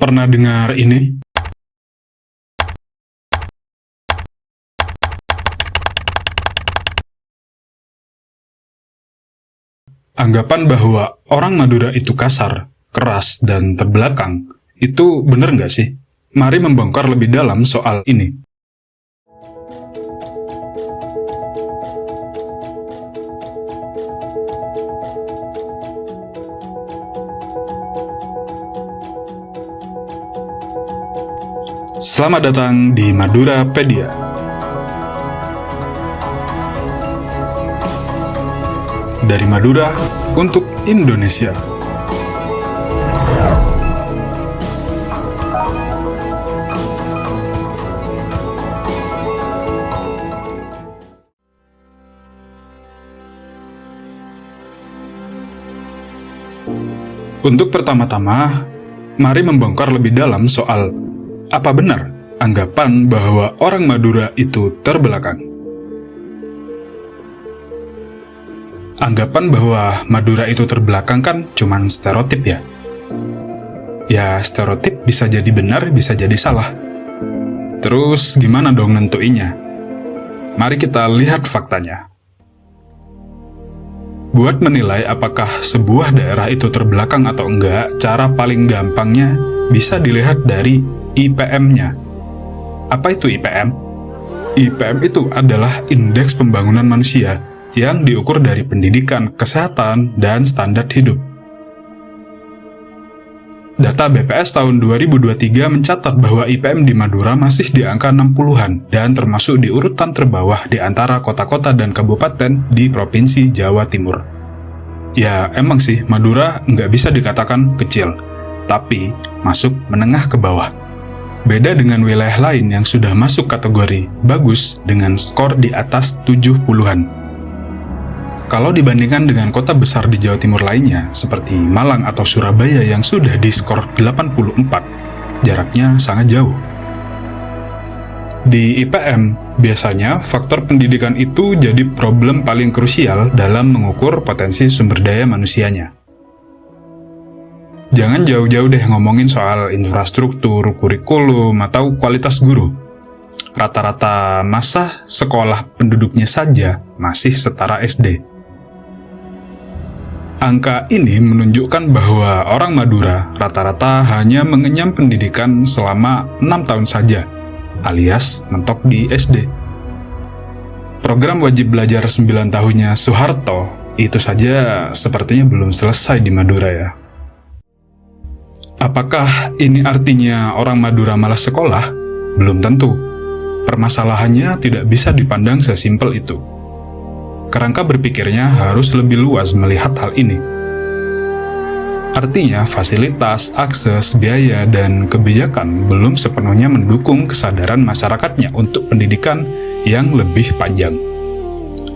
Pernah dengar ini? Anggapan bahwa orang Madura itu kasar, keras, dan terbelakang, itu benar nggak sih? Mari membongkar lebih dalam soal ini. Selamat datang di Madurapedia. Dari Madura untuk Indonesia. Untuk pertama-tama, mari membongkar lebih dalam soal apa benar anggapan bahwa orang Madura itu terbelakang. Anggapan bahwa Madura itu terbelakang kan cuman stereotip ya. Ya, stereotip bisa jadi benar, bisa jadi salah. Terus gimana dong nentuinya? Mari kita lihat faktanya. Buat menilai apakah sebuah daerah itu terbelakang atau enggak, cara paling gampangnya bisa dilihat dari IPM-nya. Apa itu IPM? IPM itu adalah Indeks Pembangunan Manusia yang diukur dari pendidikan, kesehatan, dan standar hidup. Data BPS tahun 2023 mencatat bahwa IPM di Madura masih di angka 60-an dan termasuk di urutan terbawah di antara kota-kota dan kabupaten di Provinsi Jawa Timur. Ya, emang sih Madura nggak bisa dikatakan kecil, tapi masuk menengah ke bawah. Beda dengan wilayah lain yang sudah masuk kategori bagus dengan skor di atas 70-an. Kalau dibandingkan dengan kota besar di Jawa Timur lainnya, seperti Malang atau Surabaya yang sudah diskor 84, jaraknya sangat jauh. Di IPM, biasanya faktor pendidikan itu jadi problem paling krusial dalam mengukur potensi sumber daya manusianya. Jangan jauh-jauh deh ngomongin soal infrastruktur, kurikulum, atau kualitas guru. Rata-rata masa sekolah penduduknya saja masih setara SD. Angka ini menunjukkan bahwa orang Madura rata-rata hanya mengenyam pendidikan selama 6 tahun saja, alias mentok di SD. Program wajib belajar 9 tahunnya Soeharto itu saja sepertinya belum selesai di Madura ya. Apakah ini artinya orang Madura malas sekolah? Belum tentu. Permasalahannya tidak bisa dipandang sesimpel itu. Kerangka berpikirnya harus lebih luas melihat hal ini. Artinya, fasilitas, akses, biaya, dan kebijakan belum sepenuhnya mendukung kesadaran masyarakatnya untuk pendidikan yang lebih panjang.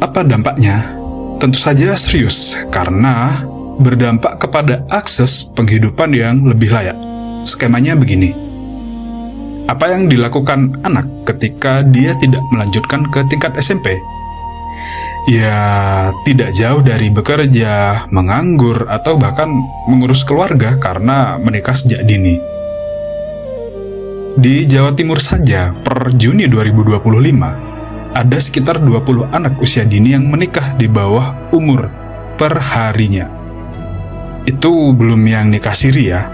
Apa dampaknya? Tentu saja serius, karena berdampak kepada akses penghidupan yang lebih layak. Skemanya begini. Apa yang dilakukan anak ketika dia tidak melanjutkan ke tingkat SMP? Ya, tidak jauh dari bekerja, menganggur, atau bahkan mengurus keluarga karena menikah sejak dini. Di Jawa Timur saja, per Juni 2025, ada sekitar 20 anak usia dini yang menikah di bawah umur per harinya. Itu belum yang nikah siri ya.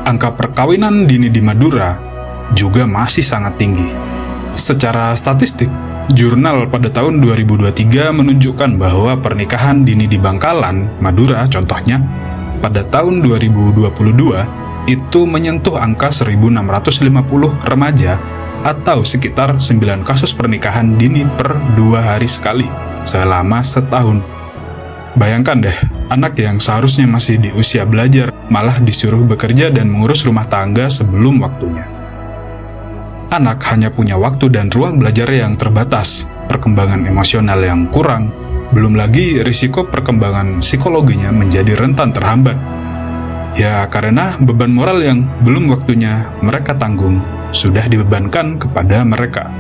Angka perkawinan dini di Madura juga masih sangat tinggi. Secara statistik, jurnal pada tahun 2023 menunjukkan bahwa pernikahan dini di Bangkalan, Madura contohnya, pada tahun 2022 itu menyentuh angka 1.650 remaja atau sekitar 9 kasus pernikahan dini per 2 hari sekali selama setahun. Bayangkan deh, anak yang seharusnya masih di usia belajar malah disuruh bekerja dan mengurus rumah tangga sebelum waktunya. Anak hanya punya waktu dan ruang belajar yang terbatas, perkembangan emosional yang kurang, belum lagi risiko perkembangan psikologinya menjadi rentan terhambat. Ya, karena beban moral yang belum waktunya mereka tanggung sudah dibebankan kepada mereka.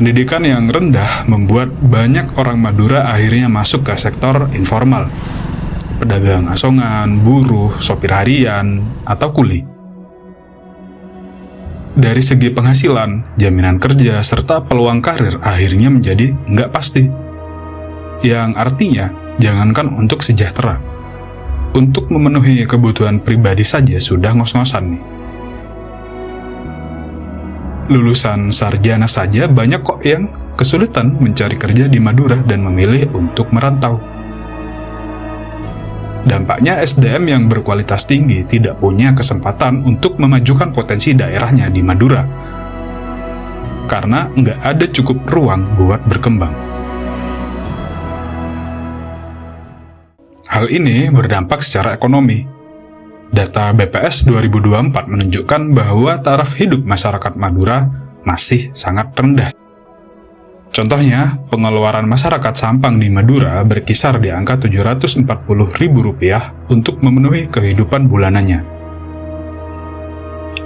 Pendidikan yang rendah membuat banyak orang Madura akhirnya masuk ke sektor informal. Pedagang asongan, buruh, sopir harian, atau kuli. Dari segi penghasilan, jaminan kerja, serta peluang karir akhirnya menjadi nggak pasti. Yang artinya, jangankan untuk sejahtera, untuk memenuhi kebutuhan pribadi saja sudah ngos-ngosan nih. Lulusan sarjana saja banyak kok yang kesulitan mencari kerja di Madura dan memilih untuk merantau. Dampaknya SDM yang berkualitas tinggi tidak punya kesempatan untuk memajukan potensi daerahnya di Madura, karena nggak ada cukup ruang buat berkembang. Hal ini berdampak secara ekonomi. Data BPS 2024 menunjukkan bahwa taraf hidup masyarakat Madura masih sangat rendah. Contohnya, pengeluaran masyarakat Sampang di Madura berkisar di angka Rp740.000 untuk memenuhi kehidupan bulanannya.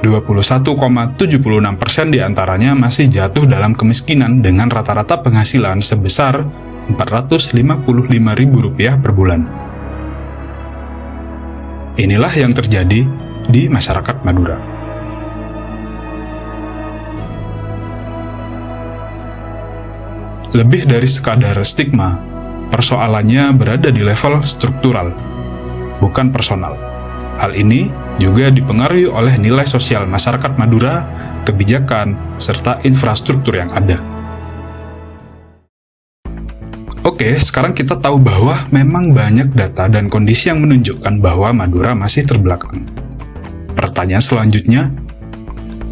21,76% diantaranya masih jatuh dalam kemiskinan dengan rata-rata penghasilan sebesar Rp455.000 per bulan. Inilah yang terjadi di masyarakat Madura. Lebih dari sekadar stigma, persoalannya berada di level struktural, bukan personal. Hal ini juga dipengaruhi oleh nilai sosial masyarakat Madura, kebijakan, serta infrastruktur yang ada. Oke, sekarang kita tahu bahwa memang banyak data dan kondisi yang menunjukkan bahwa Madura masih terbelakang. Pertanyaan selanjutnya,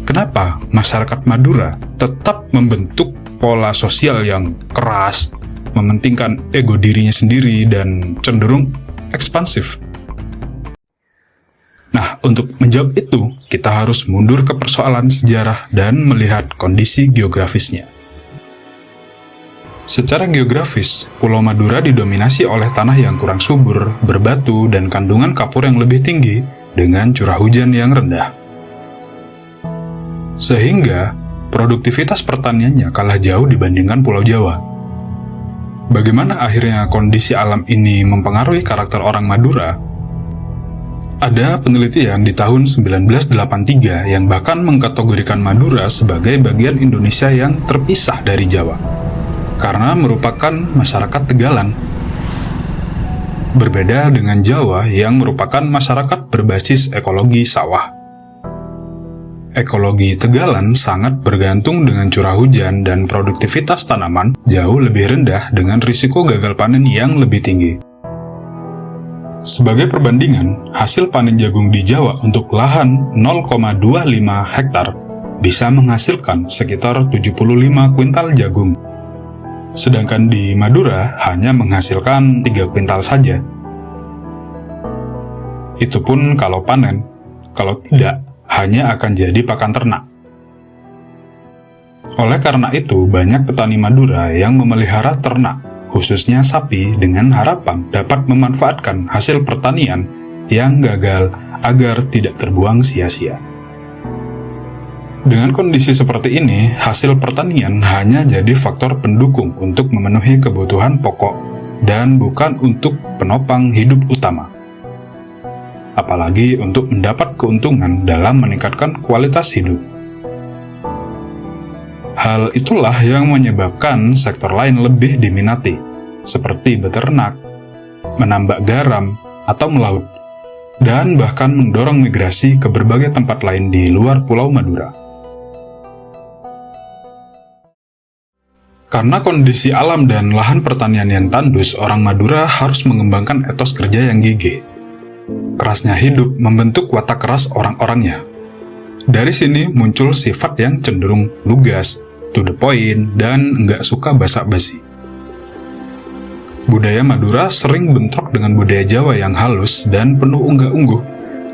kenapa masyarakat Madura tetap membentuk pola sosial yang keras, mementingkan ego dirinya sendiri, dan cenderung ekspansif? Nah, untuk menjawab itu, kita harus mundur ke persoalan sejarah dan melihat kondisi geografisnya. Secara geografis, Pulau Madura didominasi oleh tanah yang kurang subur, berbatu, dan kandungan kapur yang lebih tinggi dengan curah hujan yang rendah. Sehingga, produktivitas pertaniannya kalah jauh dibandingkan Pulau Jawa. Bagaimana akhirnya kondisi alam ini mempengaruhi karakter orang Madura? Ada penelitian di tahun 1983 yang bahkan mengkategorikan Madura sebagai bagian Indonesia yang terpisah dari Jawa, karena merupakan masyarakat tegalan. Berbeda dengan Jawa yang merupakan masyarakat berbasis ekologi sawah. Ekologi tegalan sangat bergantung dengan curah hujan dan produktivitas tanaman jauh lebih rendah dengan risiko gagal panen yang lebih tinggi. Sebagai perbandingan, hasil panen jagung di Jawa untuk lahan 0,25 hektar bisa menghasilkan sekitar 75 kuintal jagung. Sedangkan di Madura hanya menghasilkan 3 kuintal saja. Itu pun kalau panen, kalau tidak, hanya akan jadi pakan ternak. Oleh karena itu, banyak petani Madura yang memelihara ternak, khususnya sapi, dengan harapan dapat memanfaatkan hasil pertanian yang gagal agar tidak terbuang sia-sia. Dengan kondisi seperti ini, hasil pertanian hanya jadi faktor pendukung untuk memenuhi kebutuhan pokok dan bukan untuk penopang hidup utama. Apalagi untuk mendapat keuntungan dalam meningkatkan kualitas hidup. Hal itulah yang menyebabkan sektor lain lebih diminati, seperti beternak, menambak garam, atau melaut, dan bahkan mendorong migrasi ke berbagai tempat lain di luar Pulau Madura. Karena kondisi alam dan lahan pertanian yang tandus, orang Madura harus mengembangkan etos kerja yang gigih. Kerasnya hidup membentuk watak keras orang-orangnya. Dari sini muncul sifat yang cenderung lugas, to the point, dan nggak suka basa-basi. Budaya Madura sering bentrok dengan budaya Jawa yang halus dan penuh unggah-ungguh.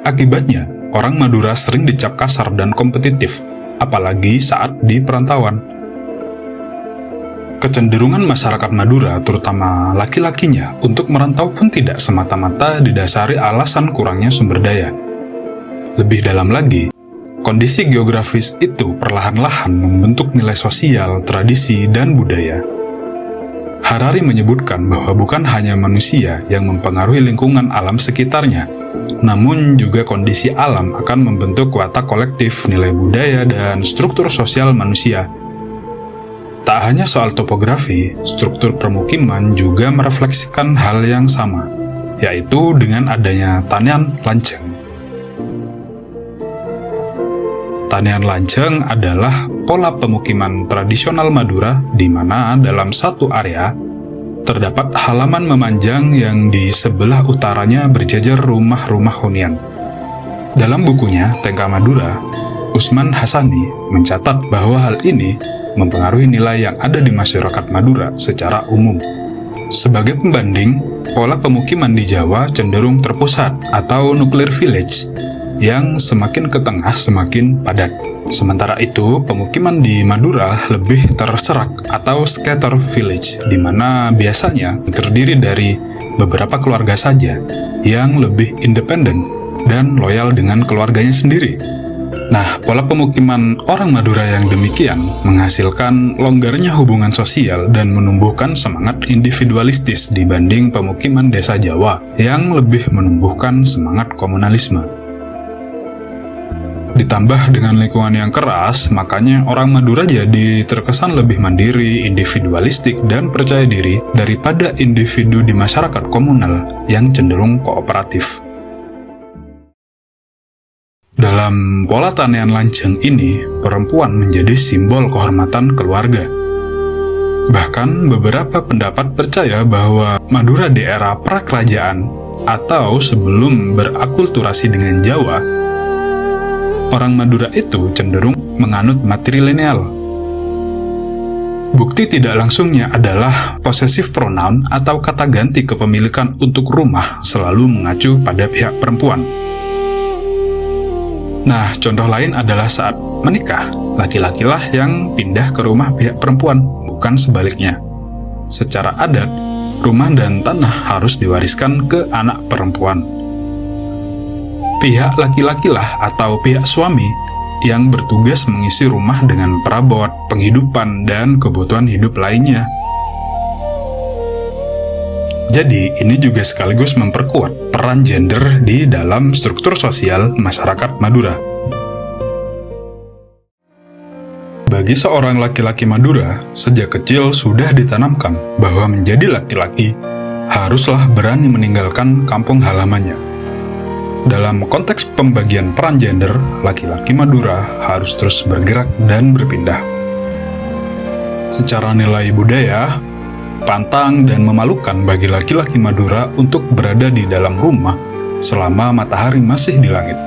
Akibatnya, orang Madura sering dicap kasar dan kompetitif, apalagi saat di perantauan. Kecenderungan masyarakat Madura, terutama laki-lakinya, untuk merantau pun tidak semata-mata didasari alasan kurangnya sumber daya. Lebih dalam lagi, kondisi geografis itu perlahan-lahan membentuk nilai sosial, tradisi, dan budaya. Harari menyebutkan bahwa bukan hanya manusia yang mempengaruhi lingkungan alam sekitarnya, namun juga kondisi alam akan membentuk watak kolektif, nilai budaya, dan struktur sosial manusia. Tak hanya soal topografi, struktur permukiman juga merefleksikan hal yang sama, yaitu dengan adanya tanian lanceng. Tanian lanceng adalah pola pemukiman tradisional Madura di mana dalam satu area terdapat halaman memanjang yang di sebelah utaranya berjajar rumah-rumah hunian. Dalam bukunya Tengka Madura, Usman Hassani mencatat bahwa hal ini mempengaruhi nilai yang ada di masyarakat Madura secara umum. Sebagai pembanding, pola pemukiman di Jawa cenderung terpusat atau nuclear village, yang semakin ke tengah semakin padat. Sementara itu, pemukiman di Madura lebih terserak atau scatter village, di mana biasanya terdiri dari beberapa keluarga saja yang lebih independen dan loyal dengan keluarganya sendiri. Nah, pola pemukiman orang Madura yang demikian menghasilkan longgarnya hubungan sosial dan menumbuhkan semangat individualistis dibanding pemukiman desa Jawa yang lebih menumbuhkan semangat komunalisme. Ditambah dengan lingkungan yang keras, makanya orang Madura jadi terkesan lebih mandiri, individualistik, dan percaya diri daripada individu di masyarakat komunal yang cenderung kooperatif. Dalam pola tanian lanceng ini, perempuan menjadi simbol kehormatan keluarga. Bahkan beberapa pendapat percaya bahwa Madura di era prakerajaan atau sebelum berakulturasi dengan Jawa, orang Madura itu cenderung menganut matrilineal. Bukti tidak langsungnya adalah possessive pronoun atau kata ganti kepemilikan untuk rumah selalu mengacu pada pihak perempuan. Nah, contoh lain adalah saat menikah, laki-lakilah yang pindah ke rumah pihak perempuan, bukan sebaliknya. Secara adat, rumah dan tanah harus diwariskan ke anak perempuan. Pihak laki-lakilah atau pihak suami yang bertugas mengisi rumah dengan perabot, penghidupan, dan kebutuhan hidup lainnya. Jadi, ini juga sekaligus memperkuat peran gender di dalam struktur sosial masyarakat Madura. Bagi seorang laki-laki Madura, sejak kecil sudah ditanamkan bahwa menjadi laki-laki haruslah berani meninggalkan kampung halamannya. Dalam konteks pembagian peran gender, laki-laki Madura harus terus bergerak dan berpindah. Secara nilai budaya, pantang dan memalukan bagi laki-laki Madura untuk berada di dalam rumah selama matahari masih di langit.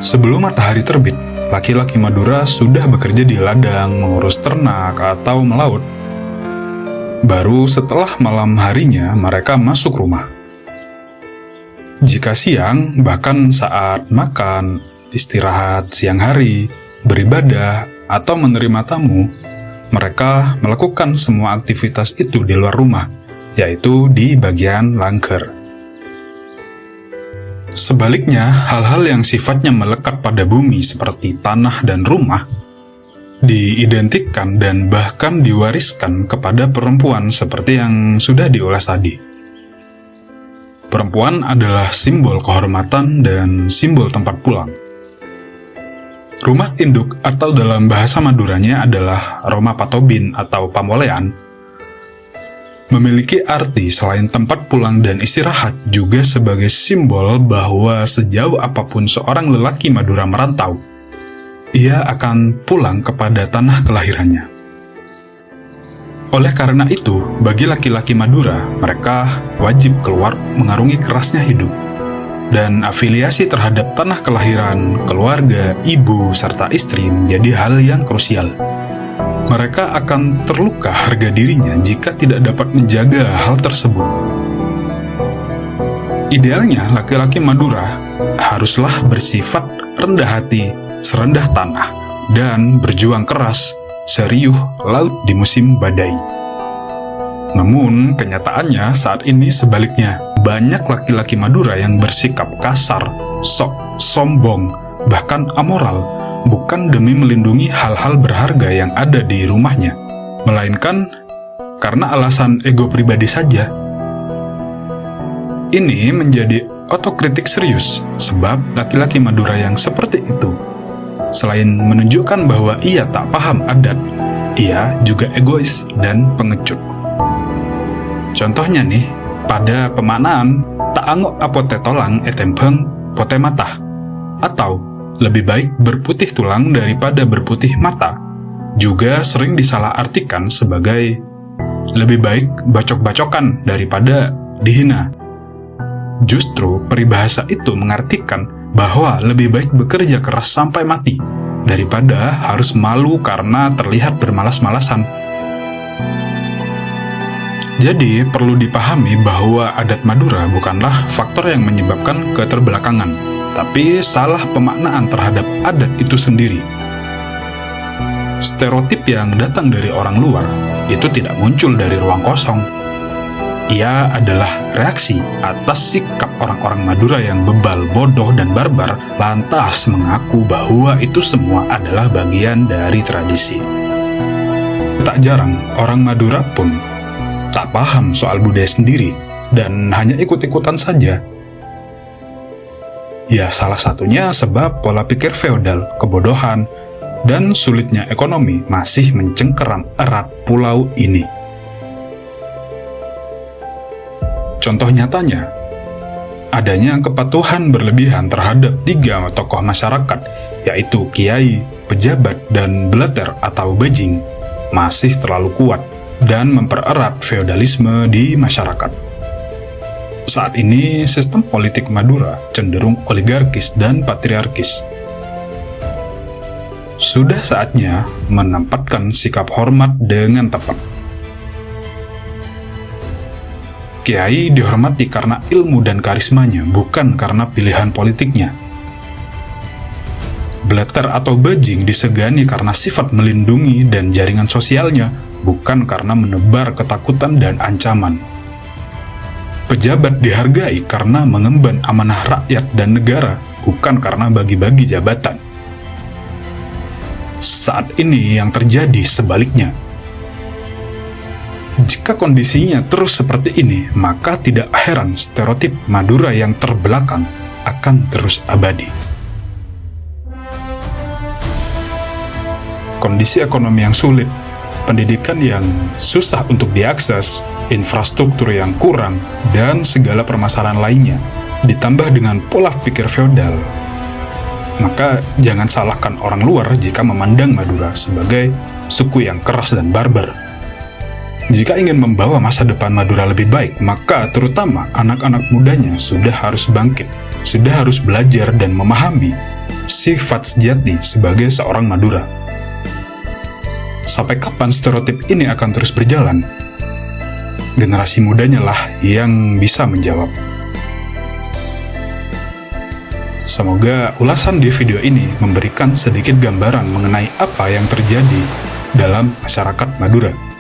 Sebelum matahari terbit, laki-laki Madura sudah bekerja di ladang, mengurus ternak, atau melaut. Baru setelah malam harinya, mereka masuk rumah. Jika siang, bahkan saat makan, istirahat siang hari, beribadah, atau menerima tamu, mereka melakukan semua aktivitas itu di luar rumah, yaitu di bagian langker. Sebaliknya, hal-hal yang sifatnya melekat pada bumi seperti tanah dan rumah diidentikan dan bahkan diwariskan kepada perempuan seperti yang sudah diulas tadi. Perempuan adalah simbol kehormatan dan simbol tempat pulang. Rumah induk atau dalam bahasa Maduranya adalah Roma Patobin atau Pamolean, memiliki arti selain tempat pulang dan istirahat juga sebagai simbol bahwa sejauh apapun seorang lelaki Madura merantau, ia akan pulang kepada tanah kelahirannya. Oleh karena itu, bagi laki-laki Madura, mereka wajib keluar mengarungi kerasnya hidup. Dan afiliasi terhadap tanah kelahiran, keluarga, ibu, serta istri menjadi hal yang krusial. Mereka akan terluka harga dirinya jika tidak dapat menjaga hal tersebut. Idealnya, laki-laki Madura haruslah bersifat rendah hati, serendah tanah, dan berjuang keras seriuh laut di musim badai. Namun, kenyataannya saat ini sebaliknya. Banyak laki-laki Madura yang bersikap kasar, sok, sombong, bahkan amoral, bukan demi melindungi hal-hal berharga yang ada di rumahnya, melainkan karena alasan ego pribadi saja. Ini menjadi otokritik serius, sebab laki-laki Madura yang seperti itu, selain menunjukkan bahwa ia tak paham adat, ia juga egois dan pengecut. Contohnya nih, pada pemaknaan tak angok apote tolang etempeng pote matah, atau lebih baik berputih tulang daripada berputih mata, juga sering disalahartikan sebagai lebih baik bacok-bacokan daripada dihina. Justru peribahasa itu mengartikan bahwa lebih baik bekerja keras sampai mati daripada harus malu karena terlihat bermalas-malasan. Jadi perlu dipahami bahwa adat Madura bukanlah faktor yang menyebabkan keterbelakangan, tapi salah pemaknaan terhadap adat itu sendiri. Stereotip yang datang dari orang luar itu tidak muncul dari ruang kosong. Ia adalah reaksi atas sikap orang-orang Madura yang bebal, bodoh, dan barbar, lantas mengaku bahwa itu semua adalah bagian dari tradisi. Tak jarang orang Madura pun tak paham soal budaya sendiri dan hanya ikut-ikutan saja. Ya, salah satunya sebab pola pikir feodal, kebodohan, dan sulitnya ekonomi masih mencengkeram erat pulau ini. Contoh nyatanya, adanya kepatuhan berlebihan terhadap 3 tokoh masyarakat, yaitu kiai, pejabat, dan beleter atau bajing, masih terlalu kuat dan mempererat feodalisme di masyarakat. Saat ini, sistem politik Madura cenderung oligarkis dan patriarkis. Sudah saatnya menempatkan sikap hormat dengan tepat. Kiai dihormati karena ilmu dan karismanya, bukan karena pilihan politiknya. Beleter atau bajing disegani karena sifat melindungi dan jaringan sosialnya, bukan karena menebar ketakutan dan ancaman. Pejabat dihargai karena mengemban amanah rakyat dan negara, bukan karena bagi-bagi jabatan. Saat ini yang terjadi sebaliknya. Jika kondisinya terus seperti ini, maka tidak heran stereotip Madura yang terbelakang akan terus abadi. Kondisi ekonomi yang sulit, pendidikan yang susah untuk diakses, infrastruktur yang kurang, dan segala permasalahan lainnya, ditambah dengan pola pikir feodal. Maka jangan salahkan orang luar jika memandang Madura sebagai suku yang keras dan barbar. Jika ingin membawa masa depan Madura lebih baik, maka terutama anak-anak mudanya sudah harus bangkit, sudah harus belajar dan memahami sifat sejati sebagai seorang Madura. Sampai kapan stereotip ini akan terus berjalan? Generasi mudanya lah yang bisa menjawab. Semoga ulasan di video ini memberikan sedikit gambaran mengenai apa yang terjadi dalam masyarakat Madura.